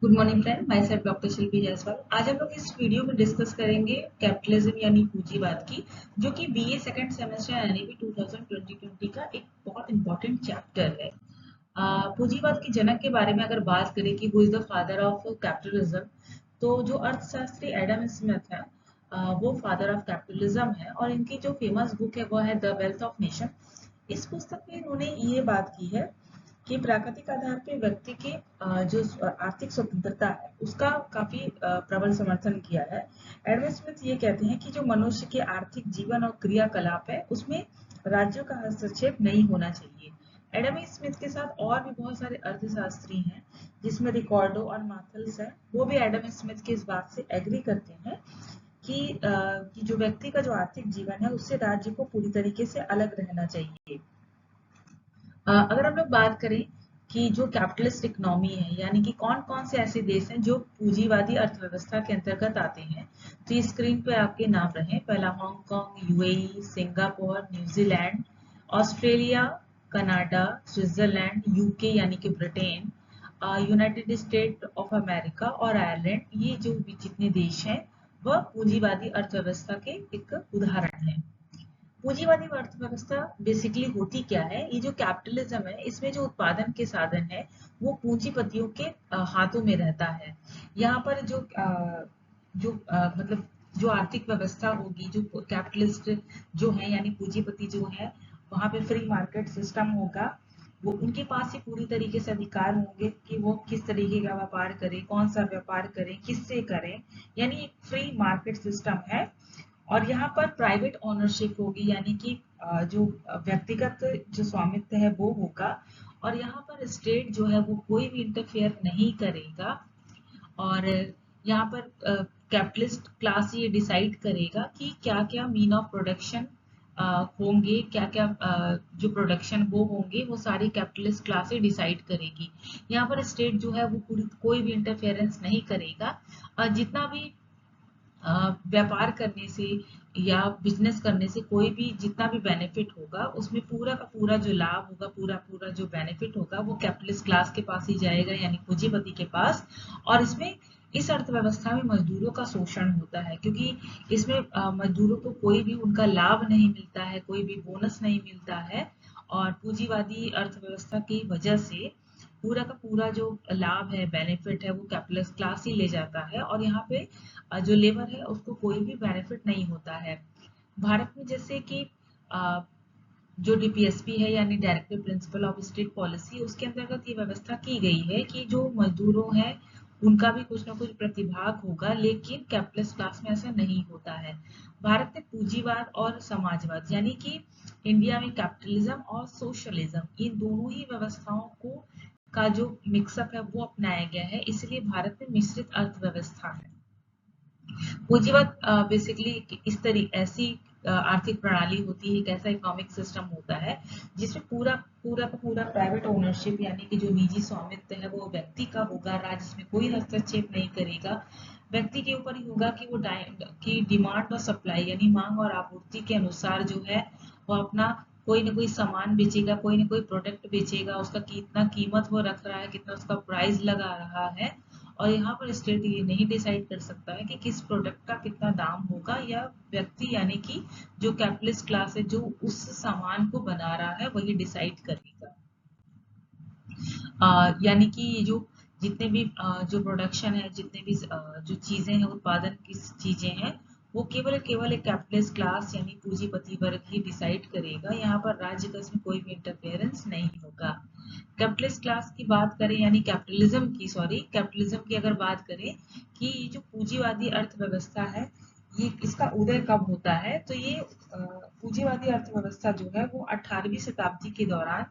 Good morning friend, myself doctor Shilpi Jaiswal. आज हम लोग इस वीडियो में डिस्कस करेंगे कैपिटलिज्म यानी पूंजीवाद की, जो कि बीए सेकंड सेमेस्टर यानी कि 2020 का एक बहुत इंपॉर्टेंट चैप्टर है। पूंजीवाद के जनक के बारे में अगर बात करें कि who is the father of capitalism, तो जो अर्थशास्त्री एडम स्मिथ है, वो फादर ऑफ कैपिटलिज्म है और इनकी जो फेमस बुक है वो है द वेल्थ ऑफ नेशन। इस पुस्तक में इन्होंने ये बात की है कि प्राकृतिक आधार पे व्यक्ति की जो आर्थिक स्वतंत्रता है उसका काफी प्रबल समर्थन किया है। एडम स्मिथ ये कहते हैं कि जो मनुष्य के आर्थिक जीवन और क्रियाकलाप है उसमें राज्यों का हस्तक्षेप नहीं होना चाहिए। एडम स्मिथ के साथ और भी बहुत सारे अर्थशास्त्री हैं, जिसमें रिकॉर्डो और माथल्स है, वो भी एडम स्मिथ की इस बात से एग्री करते हैं कि जो व्यक्ति का जो आर्थिक जीवन है उससे राज्य को पूरी तरीके से अलग रहना चाहिए। अगर हम लोग बात करें कि जो कैपिटलिस्ट इकोनॉमी है, यानी कि कौन कौन से ऐसे देश हैं जो पूंजीवादी अर्थव्यवस्था के अंतर्गत आते हैं, तो ये स्क्रीन पे आपके नाम रहे। पहला Hong Kong, UAE, Singapore, New Zealand, Australia, Canada, Switzerland, UK यानी कि Britain, United state of America और आयरलैंड। ये जो भी जितने देश हैं वह पूंजीवादी अर्थव्यवस्था के एक उदाहरण हैं। पूंजीवादी अर्थव्यवस्था बेसिकली होती क्या है? ये जो कैपिटलिज्म है, इसमें जो उत्पादन के साधन है वो पूंजीपतियों के हाथों में रहता है। यहाँ पर मतलब जो आर्थिक व्यवस्था होगी, जो कैपिटलिस्ट जो है यानी पूंजीपति जो है, वहां पे फ्री मार्केट सिस्टम होगा। वो उनके पास ही पूरी तरीके से अधिकार होंगे कि वो किस तरीके का व्यापार करें, कौन सा व्यापार करें, किससे करें, यानी एक फ्री मार्केट सिस्टम है। और यहाँ पर प्राइवेट ओनरशिप होगी, यानी कि जो व्यक्तिगत जो स्वामित्व है वो होगा। और यहाँ पर स्टेट जो है वो कोई भी इंटरफेयर नहीं करेगा। और यहाँ पर कैपिटलिस्ट क्लास ये डिसाइड करेगा कि क्या क्या मीन ऑफ प्रोडक्शन होंगे, क्या क्या जो प्रोडक्शन वो होंगे, वो सारी कैपिटलिस्ट क्लास डिसाइड करेगी। यहाँ पर स्टेट जो है वो पूरी कोई भी इंटरफेरेंस नहीं करेगा। जितना भी व्यापार करने से या बिजनेस करने से कोई भी जितना भी बेनिफिट होगा, उसमें पूरा का पूरा जो लाभ होगा, पूरा पूरा जो बेनिफिट होगा, वो कैपिटलिस्ट क्लास के पास ही जाएगा, यानी पूंजीपति के पास। और इसमें इस अर्थव्यवस्था में मजदूरों का शोषण होता है, क्योंकि इसमें मजदूरों को कोई भी उनका लाभ नहीं मिलता है, कोई भी बोनस नहीं मिलता है। और पूंजीवादी अर्थव्यवस्था की वजह से पूरा का पूरा जो लाभ है, बेनिफिट है, वो कैपिटलिस्ट क्लास ही ले जाता है। और यहाँ पे जो लेबर है उसको कोई भी बेनिफिट नहीं होता है। भारत में जैसे कि जो डीपीएसपी है यानी directive principle of state policy, उसके अंतर्गत ये व्यवस्था की गई है कि जो मजदूरों हैं उनका भी कुछ ना कुछ प्रतिभाग होगा, लेकिन कैपिटलिस्ट क्लास में ऐसा नहीं होता है। भारत में पूंजीवाद और समाजवाद, यानी कि इंडिया में कैपिटलिज्म और सोशलिज्म, इन दोनों ही व्यवस्थाओं को का जो मिक्सअप है वो अपनाया गया है, इसलिए भारत में मिश्रित अर्थव्यवस्था है। पूंजीवाद बेसिकली इस तरीके ऐसी आर्थिक प्रणाली होती है, एक ऐसा इकोनॉमिक सिस्टम होता है जिसमें पूरा पूरा का पूरा प्राइवेट ओनरशिप यानी कि जो निजी स्वामित्व है वो व्यक्ति का होगा। राज्य इसमें कोई हस्तक्षेप नहीं करेगा। व्यक्ति के ऊपर ही होगा कि वो की डिमांड और सप्लाई यानी मांग और आपूर्ति के अनुसार जो है वो अपना कोई ना कोई सामान बेचेगा, कोई ना कोई प्रोडक्ट बेचेगा। उसका कितना कीमत वो रख रहा है, कितना उसका प्राइस लगा रहा है। और यहाँ पर स्टेट ये नहीं डिसाइड कर सकता है कि किस प्रोडक्ट का कितना दाम होगा, या व्यक्ति यानी कि जो कैपिटलिस्ट क्लास है जो उस सामान को बना रहा है वही डिसाइड करेगा। यानी कि ये जो जितने भी जो प्रोडक्शन है, जितने भी जो चीजें हैं, उत्पादन की चीजें हैं, वो केवल केवल एक कैपिटलिस्ट क्लास यानी पूंजीपति वर्ग ही डिसाइड करेगा। यहाँ पर राज्य का इसमें कोई भी इंटरफेरेंस नहीं होगा। कैपिटलिस्ट क्लास की बात करें यानी कैपिटलिज्म की अगर बात करें कि जो पूंजीवादी अर्थव्यवस्था है, ये इसका उदय कब होता है, तो ये पूंजीवादी अर्थव्यवस्था जो है वो 18वीं शताब्दी के दौरान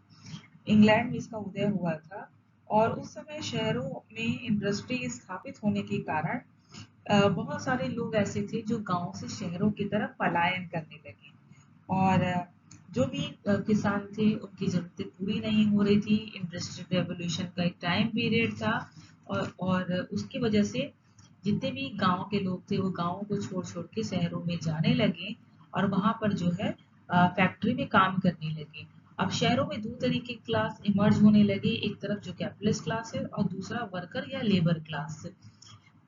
इंग्लैंड में इसका उदय हुआ था। और उस समय शहरों में इंडस्ट्री स्थापित होने के कारण बहुत सारे लोग ऐसे थे जो गांव से शहरों की तरफ पलायन करने लगे। और जो भी किसान थे उनकी जरूरतें पूरी नहीं हो रही थी। इंडस्ट्रियल रेवोल्यूशन का एक टाइम पीरियड था। और उसकी वजह से जितने भी गांव के लोग थे वो गांवों को छोड़ छोड़ के शहरों में जाने लगे और वहां पर जो है फैक्ट्री में काम करने लगे। अब शहरों में दो तरीके की क्लास इमर्ज होने लगे, एक तरफ जो कैपिटलिस्ट क्लास है और दूसरा वर्कर या लेबर क्लास।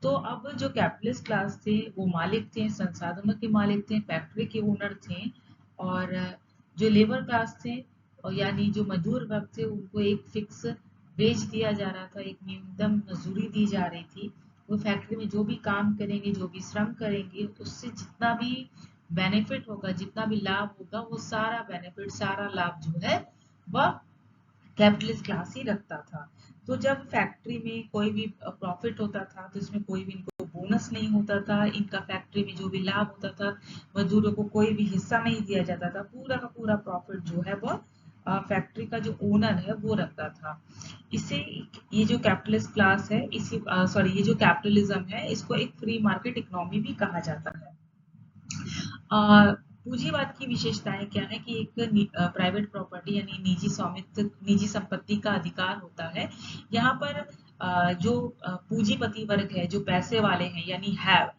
तो अब जो कैपिटलिस्ट क्लास थे वो मालिक थे, संसाधनों के मालिक थे, फैक्ट्री के ओनर थे। और जो लेबर क्लास थे और यानी जो मजदूर वर्ग थे उनको एक फिक्स वेज दिया जा रहा था, एक न्यूनतम मजदूरी दी जा रही थी। वो फैक्ट्री में जो भी काम करेंगे, जो भी श्रम करेंगे, उससे जितना भी बेनिफिट होगा, जितना भी लाभ होगा, वो सारा बेनिफिट, सारा लाभ जो है वह कैपिटलिस्ट क्लास ही रखता था। तो जब फैक्ट्री में कोई भी प्रॉफिट होता था तो इसमें कोई भी इनको बोनस नहीं होता था, इनका फैक्ट्री में जो भी लाभ होता था मजदूरों को कोई भी हिस्सा नहीं दिया जाता था, पूरा का पूरा प्रॉफिट जो है वो फैक्ट्री का जो ओनर है वो रखता था। इसे ये जो कैपिटलिस्ट क्लास है, इसी सॉरी ये जो कैपिटलिज्म है, इसको एक फ्री मार्केट इकोनॉमी भी कहा जाता है। पूंजीवाद की विशेषताएं क्या है कि एक प्राइवेट प्रॉपर्टी यानी निजी स्वामित्व, निजी संपत्ति का अधिकार होता है। यहाँ पर जो पूंजीपति वर्ग है, जो पैसे वाले हैं यानी हैव,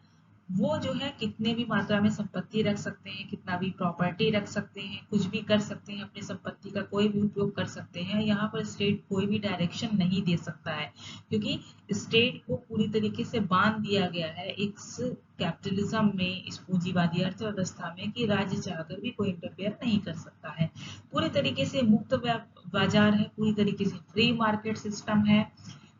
वो जो है कितने भी मात्रा में संपत्ति रख सकते हैं, कितना भी प्रॉपर्टी रख सकते हैं, कुछ भी कर सकते हैं, अपनी संपत्ति का कोई भी उपयोग कर सकते हैं। यहाँ पर स्टेट कोई भी डायरेक्शन नहीं दे सकता है, क्योंकि स्टेट को पूरी तरीके से बांध दिया गया है इस कैपिटलिज्म में, इस पूंजीवादी अर्थव्यवस्था में, कि राज्य चाहकर भी कोई इंटरफेयर नहीं कर सकता है। पूरी तरीके से मुक्त बाजार है, पूरी तरीके से फ्री मार्केट सिस्टम है।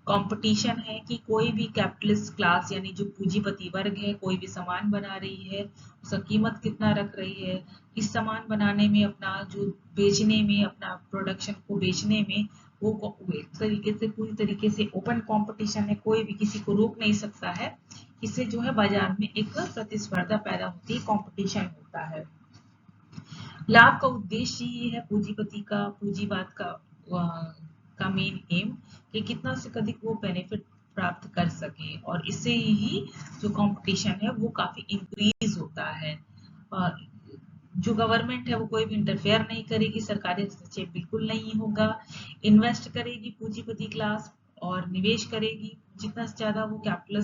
कंपटीशन है कि कोई भी कैपिटलिस्ट क्लास यानी जो पूंजीपति वर्ग है कोई भी सामान बना रही है, उसका कीमत कितना रख रही है, इस सामान बनाने में, अपना जो बेचने में, अपना प्रोडक्शन को बेचने में, वो एक तरीके से, पूरी तरीके से ओपन कंपटीशन है, कोई भी किसी को रोक नहीं सकता है। इससे जो है बाजार में एक प्रतिस्पर्धा पैदा होती है, कंपटीशन होता है। लाभ का उद्देश्य ये है पूंजीपति का, पूंजीवाद का मेन एम, कि कितना से अधिक वो बेनिफिट प्राप्त कर सके, और इससे ही जो कंपटीशन है वो काफी इंक्रीज होता है। जो गवर्नमेंट है वो कोई भी इंटरफेयर नहीं करेगी, सरकारी हस्तक्षेप बिल्कुल नहीं होगा। इन्वेस्ट करेगी पूंजीपति क्लास और निवेश करेगी, जितना से ज्यादा वो कैपिटल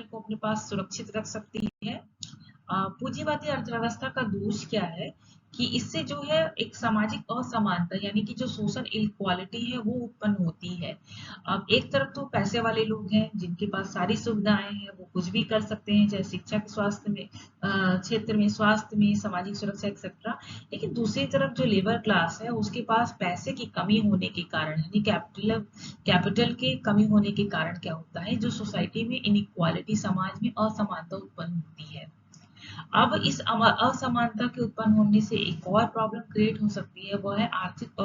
को अपने पास सुरक्षित रख सकती है। पूंजीवादी अर्थव्यवस्था का दोष क्या है कि इससे जो है एक सामाजिक असमानता यानी कि जो सोशल इक्वालिटी है वो उत्पन्न होती है। अब एक तरफ तो पैसे वाले लोग हैं जिनके पास सारी सुविधाएं हैं, वो कुछ भी कर सकते हैं, चाहे शिक्षा के स्वास्थ्य में, क्षेत्र में, स्वास्थ्य में, सामाजिक सुरक्षा एक्सेट्रा। लेकिन दूसरी तरफ जो लेबर क्लास है उसके पास पैसे की कमी होने के कारण यानी कैपिटल के कमी होने के कारण क्या होता है, जो सोसाइटी में इनइक्वालिटी, समाज में असमानता उत्पन्न होती है। अब इस असमानता के उत्पन्न होने से एक और प्रॉब्लम क्रिएट हो सकती है, वह है आर्थिक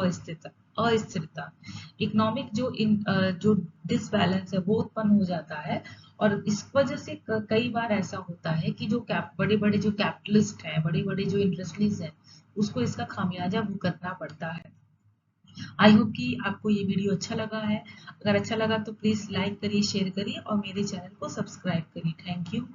अस्थिरता। इकोनॉमिक जो डिसबैलेंस है वो उत्पन्न हो जाता है, और इस वजह से कई बार ऐसा होता है कि जो बड़े बड़े जो कैपिटलिस्ट हैं, बड़े बड़े जो इंडस्ट्रीज हैं, उसको इसका खामियाजा भुगतना पड़ता है। आई होप कि आपको ये वीडियो अच्छा लगा है। अगर अच्छा लगा तो प्लीज लाइक करिए, शेयर करिए और मेरे चैनल को सब्सक्राइब करिए। Thank you.